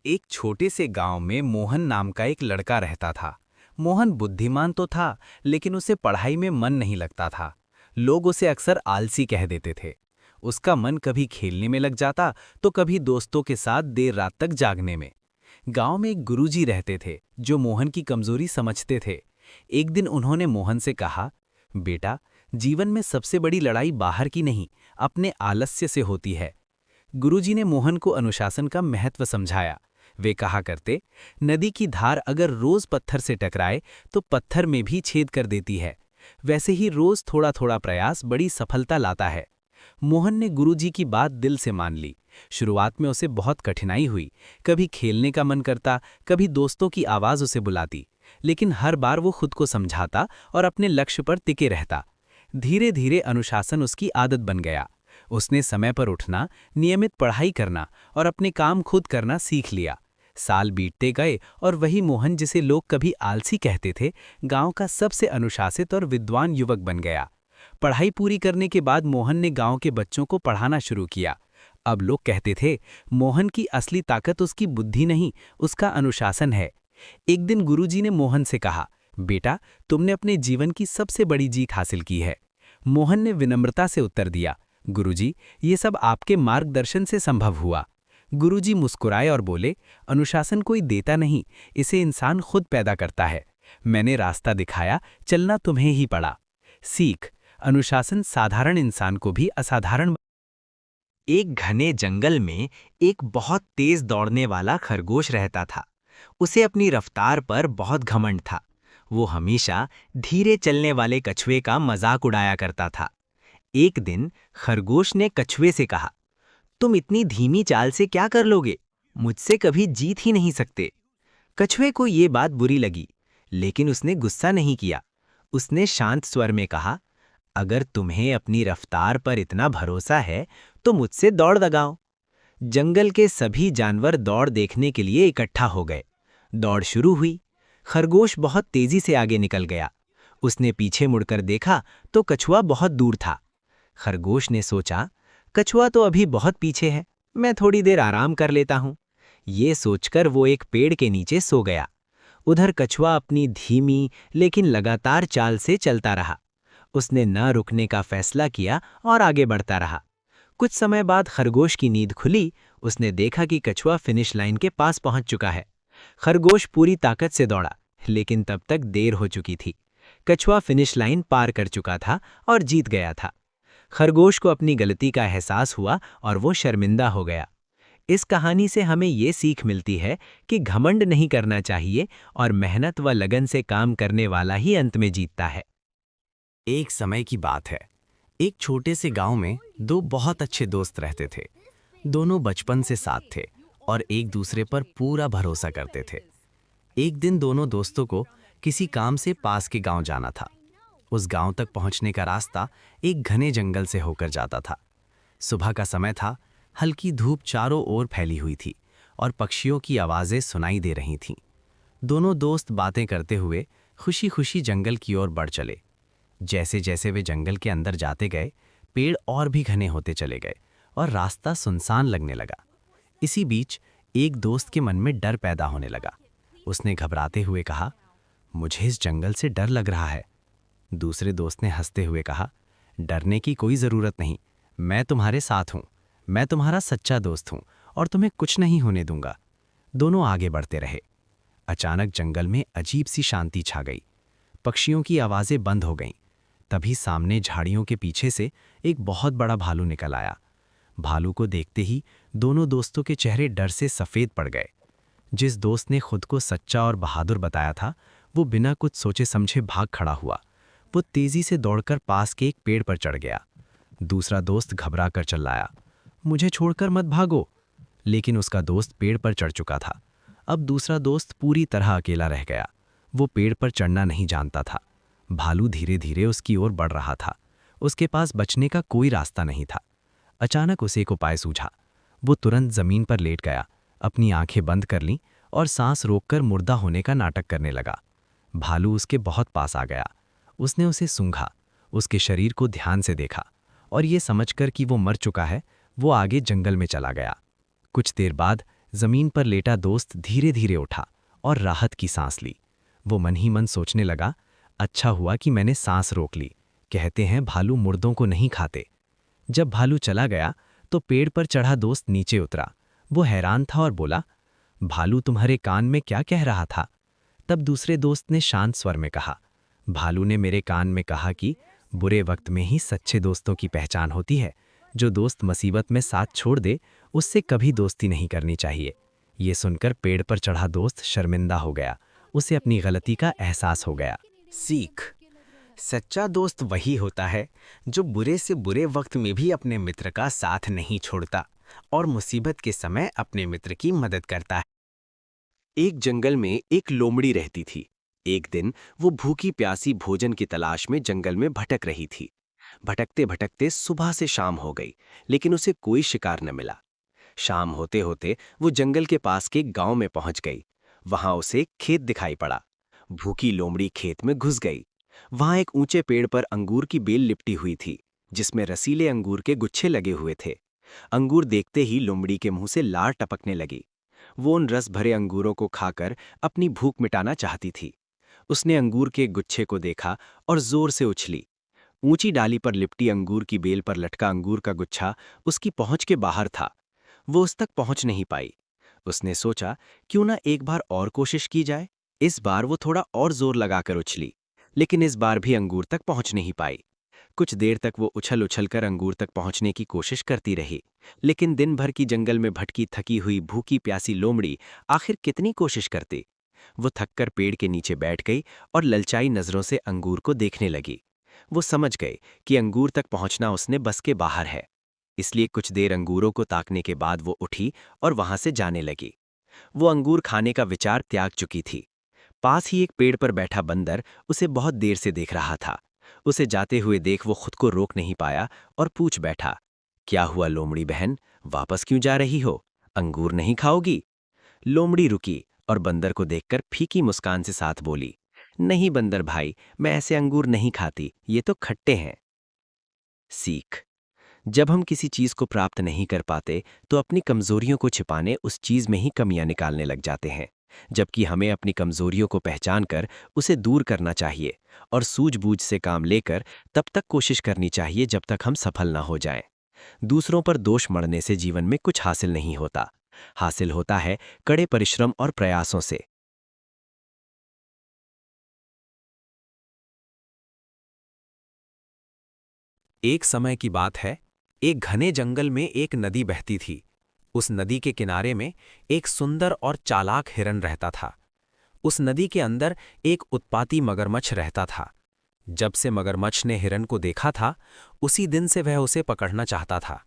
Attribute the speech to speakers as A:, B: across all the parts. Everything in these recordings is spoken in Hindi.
A: एक छोटे से गांव में मोहन नाम का एक लड़का रहता था। मोहन बुद्धिमान तो था, लेकिन उसे पढ़ाई में मन नहीं लगता था। लोग उसे अक्सर आलसी कह देते थे। उसका मन कभी खेलने में लग जाता तो कभी दोस्तों के साथ देर रात तक जागने में। गांव में एक गुरुजी रहते थे जो मोहन की कमजोरी समझते थे। एक दिन उन्होंने मोहन से कहा, बेटा, जीवन में सबसे बड़ी लड़ाई बाहर की नहीं, अपने आलस्य से होती है। गुरुजी ने मोहन को अनुशासन का महत्व समझाया। वे कहा करते, नदी की धार अगर रोज पत्थर से टकराए तो पत्थर में भी छेद कर देती है। वैसे ही रोज थोड़ा थोड़ा प्रयास बड़ी सफलता लाता है। मोहन ने गुरुजी की बात दिल से मान ली। शुरुआत में उसे बहुत कठिनाई हुई। कभी खेलने का मन करता, कभी दोस्तों की आवाज उसे बुलाती, लेकिन हर बार वो खुद को समझाता और अपने लक्ष्य पर टिके रहता। धीरे धीरे अनुशासन उसकी आदत बन गया। उसने समय पर उठना, नियमित पढ़ाई करना और अपने काम खुद करना सीख लिया। साल बीतते गए और वही मोहन, जिसे लोग कभी आलसी कहते थे, गांव का सबसे अनुशासित और विद्वान युवक बन गया। पढ़ाई पूरी करने के बाद मोहन ने गांव के बच्चों को पढ़ाना शुरू किया। अब लोग कहते थे, मोहन की असली ताकत उसकी बुद्धि नहीं, उसका अनुशासन है। एक दिन गुरुजी ने मोहन से कहा, बेटा, तुमने अपने जीवन की सबसे बड़ी जीत हासिल की है। मोहन ने विनम्रता से उत्तर दिया, गुरुजी, ये सब आपके मार्गदर्शन से संभव हुआ। गुरुजी मुस्कुराए और बोले, अनुशासन कोई देता नहीं, इसे इंसान खुद पैदा करता है। मैंने रास्ता दिखाया, चलना तुम्हें ही पड़ा। सीख, अनुशासन साधारण इंसान को भी असाधारण।
B: एक घने जंगल में एक बहुत तेज दौड़ने वाला खरगोश रहता था। उसे अपनी रफ्तार पर बहुत घमंड था। वो हमेशा धीरे चलने वाले कछुए का मजाक उड़ाया करता था। एक दिन खरगोश ने कछुए से कहा, तुम इतनी धीमी चाल से क्या कर लोगे? मुझसे कभी जीत ही नहीं सकते। कछुए को ये बात बुरी लगी, लेकिन उसने गुस्सा नहीं किया। उसने शांत स्वर में कहा, अगर तुम्हें अपनी रफ्तार पर इतना भरोसा है तो मुझसे दौड़ लगाओ। जंगल के सभी जानवर दौड़ देखने के लिए इकट्ठा हो गए। दौड़ शुरू हुई। खरगोश बहुत तेजी से आगे निकल गया। उसने पीछे मुड़कर देखा तो कछुआ बहुत दूर था। खरगोश ने सोचा, कछुआ तो अभी बहुत पीछे है, मैं थोड़ी देर आराम कर लेता हूं। ये सोचकर वो एक पेड़ के नीचे सो गया। उधर कछुआ अपनी धीमी लेकिन लगातार चाल से चलता रहा। उसने न रुकने का फैसला किया और आगे बढ़ता रहा। कुछ समय बाद खरगोश की नींद खुली। उसने देखा कि कछुआ फिनिश लाइन के पास पहुंच चुका है। खरगोश पूरी ताकत से दौड़ा, लेकिन तब तक देर हो चुकी थी। कछुआ फिनिश लाइन पार कर चुका था और जीत गया था। खरगोश को अपनी गलती का एहसास हुआ और वो शर्मिंदा हो गया। इस कहानी से हमें ये सीख मिलती है कि घमंड नहीं करना चाहिए और मेहनत व लगन से काम करने वाला ही अंत में जीतता है।
A: एक समय की बात है। एक छोटे से गांव में दो बहुत अच्छे दोस्त रहते थे। दोनों बचपन से साथ थे और एक दूसरे पर पूरा भरोसा करते थे। एक दिन दोनों दोस्तों को किसी काम से पास के गांव जाना था। उस गांव तक पहुंचने का रास्ता एक घने जंगल से होकर जाता था। सुबह का समय था। हल्की धूप चारों ओर फैली हुई थी और पक्षियों की आवाजें सुनाई दे रही थीं। दोनों दोस्त बातें करते हुए खुशी खुशी जंगल की ओर बढ़ चले। जैसे जैसे वे जंगल के अंदर जाते गए, पेड़ और भी घने होते चले गए और रास्ता सुनसान लगने लगा। इसी बीच एक दोस्त के मन में डर पैदा होने लगा। उसने घबराते हुए कहा, मुझे इस जंगल से डर लग रहा है। दूसरे दोस्त ने हंसते हुए कहा, डरने की कोई ज़रूरत नहीं, मैं तुम्हारे साथ हूँ। मैं तुम्हारा सच्चा दोस्त हूँ और तुम्हें कुछ नहीं होने दूंगा। दोनों आगे बढ़ते रहे। अचानक जंगल में अजीब सी शांति छा गई। पक्षियों की आवाज़ें बंद हो गईं। तभी सामने झाड़ियों के पीछे से एक बहुत बड़ा भालू निकल आया। भालू को देखते ही दोनों दोस्तों के चेहरे डर से सफ़ेद पड़ गए। जिस दोस्त ने खुद को सच्चा और बहादुर बताया था, वो बिना कुछ सोचे समझे भाग खड़ा हुआ। वो तेजी से दौड़कर पास के एक पेड़ पर चढ़ गया। दूसरा दोस्त घबरा कर चिल्लाया, मुझे छोड़कर मत भागो। लेकिन उसका दोस्त पेड़ पर चढ़ चुका था। अब दूसरा दोस्त पूरी तरह अकेला रह गया। वो पेड़ पर चढ़ना नहीं जानता था। भालू धीरे धीरे उसकी ओर बढ़ रहा था। उसके पास बचने का कोई रास्ता नहीं था। अचानक उसे एक उपाय सूझा। वो तुरंत जमीन पर लेट गया, अपनी आंखें बंद कर लीं और सांस रोककर मुर्दा होने का नाटक करने लगा। भालू उसके बहुत पास आ गया। उसने उसे सूंघा, उसके शरीर को ध्यान से देखा और ये समझकर कि वो मर चुका है, वो आगे जंगल में चला गया। कुछ देर बाद जमीन पर लेटा दोस्त धीरे धीरे उठा और राहत की सांस ली। वो मन ही मन सोचने लगा, अच्छा हुआ कि मैंने सांस रोक ली। कहते हैं भालू मुर्दों को नहीं खाते। जब भालू चला गया तो पेड़ पर चढ़ा दोस्त नीचे उतरा। वो हैरान था और बोला, भालू तुम्हारे कान में क्या कह रहा था? तब दूसरे दोस्त ने शांत स्वर में कहा, भालू ने मेरे कान में कहा कि बुरे वक्त में ही सच्चे दोस्तों की पहचान होती है। जो दोस्त मुसीबत में साथ छोड़ दे, उससे कभी दोस्ती नहीं करनी चाहिए। ये सुनकर पेड़ पर चढ़ा दोस्त शर्मिंदा हो गया। उसे अपनी गलती का एहसास हो गया।
B: सीख: सच्चा दोस्त वही होता है जो बुरे से बुरे वक्त में भी अपने मित्र का साथ नहीं छोड़ता और मुसीबत के समय अपने मित्र की मदद करता है। एक जंगल में एक लोमड़ी रहती थी। एक दिन वो भूखी प्यासी भोजन की तलाश में जंगल में भटक रही थी। भटकते भटकते सुबह से शाम हो गई, लेकिन उसे कोई शिकार न मिला। शाम होते होते वो जंगल के पास के गांव में पहुंच गई। वहां उसे एक खेत दिखाई पड़ा। भूखी लोमड़ी खेत में घुस गई। वहां एक ऊंचे पेड़ पर अंगूर की बेल लिपटी हुई थी, जिसमें रसीले अंगूर के गुच्छे लगे हुए थे। अंगूर देखते ही लोमड़ी के मुंह से लार टपकने लगी। वो उन रस भरे अंगूरों को खाकर अपनी भूख मिटाना चाहती थी। उसने अंगूर के गुच्छे को देखा और जोर से उछली। ऊंची डाली पर लिपटी अंगूर की बेल पर लटका अंगूर का गुच्छा उसकी पहुंच के बाहर था। वो उस तक पहुंच नहीं पाई। उसने सोचा, क्यों ना एक बार और कोशिश की जाए। इस बार वो थोड़ा और जोर लगाकर उछली, लेकिन इस बार भी अंगूर तक पहुंच नहीं पाई। कुछ देर तक वो उछल उछल कर अंगूर तक पहुंचने की कोशिश करती रही, लेकिन दिन भर की जंगल में भटकी थकी हुई भूखी प्यासी लोमड़ी आखिर कितनी कोशिश करती। वो थककर पेड़ के नीचे बैठ गई और ललचाई नजरों से अंगूर को देखने लगी। वो समझ गई कि अंगूर तक पहुंचना उसने बस के बाहर है। इसलिए कुछ देर अंगूरों को ताकने के बाद वो उठी और वहां से जाने लगी। वो अंगूर खाने का विचार त्याग चुकी थी। पास ही एक पेड़ पर बैठा बंदर उसे बहुत देर से देख रहा था। उसे जाते हुए देख वो खुद को रोक नहीं पाया और पूछ बैठा, क्या हुआ लोमड़ी बहन, वापस क्यों जा रही हो? अंगूर नहीं खाओगी? लोमड़ी रुकी और बंदर को देखकर फीकी मुस्कान से साथ बोली, नहीं बंदर भाई, मैं ऐसे अंगूर नहीं खाती, ये तो खट्टे हैं। सीख: जब हम किसी चीज को प्राप्त नहीं कर पाते तो अपनी कमजोरियों को छिपाने उस चीज में ही कमियां निकालने लग जाते हैं, जबकि हमें अपनी कमजोरियों को पहचान कर उसे दूर करना चाहिए और सूझबूझ से काम लेकर तब तक कोशिश करनी चाहिए जब तक हम सफल ना हो जाएं। दूसरों पर दोष मढ़ने से जीवन में कुछ हासिल नहीं होता। हासिल होता है कड़े परिश्रम और प्रयासों से।
A: एक समय की बात है, एक घने जंगल में एक नदी बहती थी। उस नदी के किनारे में एक सुंदर और चालाक हिरन रहता था। उस नदी के अंदर एक उत्पाती मगरमच्छ रहता था। जब से मगरमच्छ ने हिरन को देखा था, उसी दिन से वह उसे पकड़ना चाहता था।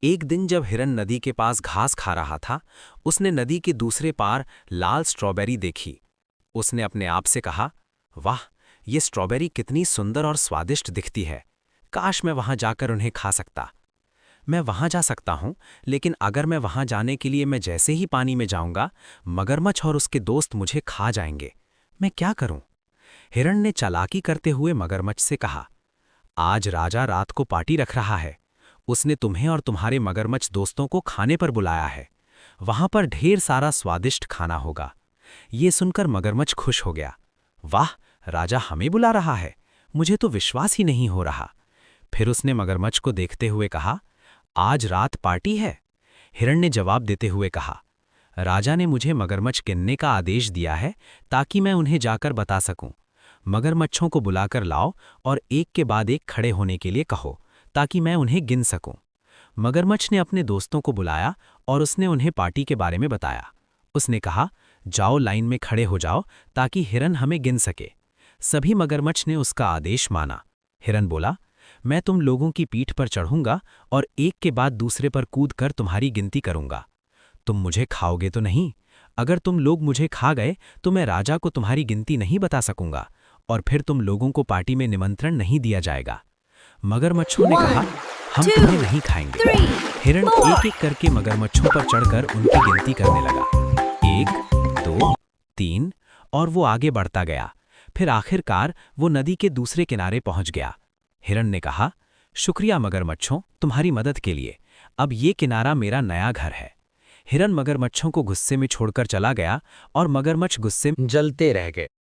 A: एक दिन जब हिरन नदी के पास घास खा रहा था, उसने नदी के दूसरे पार लाल स्ट्रॉबेरी देखी। उसने अपने आप से कहा, वाह, ये स्ट्रॉबेरी कितनी सुंदर और स्वादिष्ट दिखती है। काश मैं वहां जाकर उन्हें खा सकता। मैं वहां जा सकता हूं, लेकिन अगर मैं वहां जाने के लिए मैं जैसे ही पानी में जाऊंगा, मगरमच्छ और उसके दोस्त मुझे खा जाएंगे। मैं क्या करूं? हिरण ने चालाकी करते हुए मगरमच्छ से कहा, आज राजा रात को पार्टी रख रहा है। उसने तुम्हें और तुम्हारे मगरमच्छ दोस्तों को खाने पर बुलाया है। वहां पर ढेर सारा स्वादिष्ट खाना होगा। ये सुनकर मगरमच्छ खुश हो गया। वाह, राजा हमें बुला रहा है, मुझे तो विश्वास ही नहीं हो रहा। फिर उसने मगरमच्छ को देखते हुए कहा, आज रात पार्टी है? हिरण ने जवाब देते हुए कहा, राजा ने मुझे मगरमच्छ गिनने का आदेश दिया है ताकि मैं उन्हें जाकर बता सकूं। मगरमच्छों को बुलाकर लाओ और एक के बाद एक खड़े होने के लिए कहो ताकि मैं उन्हें गिन सकूं। मगरमच्छ ने अपने दोस्तों को बुलाया और उसने उन्हें पार्टी के बारे में बताया। उसने कहा, जाओ लाइन में खड़े हो जाओ ताकि हिरन हमें गिन सके। सभी मगरमच्छ ने उसका आदेश माना। हिरन बोला, मैं तुम लोगों की पीठ पर चढ़ूंगा और एक के बाद दूसरे पर कूदकर तुम्हारी गिनती करूंगा। तुम मुझे खाओगे तो नहीं? अगर तुम लोग मुझे खा गए तो मैं राजा को तुम्हारी गिनती नहीं बता सकूंगा और फिर तुम लोगों को पार्टी में निमंत्रण नहीं दिया जाएगा। मगरमच्छों ने कहा, हम तुम्हें नहीं खाएंगे। हिरण एक एक करके मगरमच्छों पर चढ़कर उनकी गिनती करने लगा। 1, 2, 3 और वो आगे बढ़ता गया। फिर आखिरकार वो नदी के दूसरे किनारे पहुंच गया। हिरण ने कहा, शुक्रिया मगरमच्छों, तुम्हारी मदद के लिए। अब ये किनारा मेरा नया घर है।
C: हिरन मगरमच्छों को गुस्से में छोड़कर चला गया और मगरमच्छ गुस्से में
A: जलते रह गए।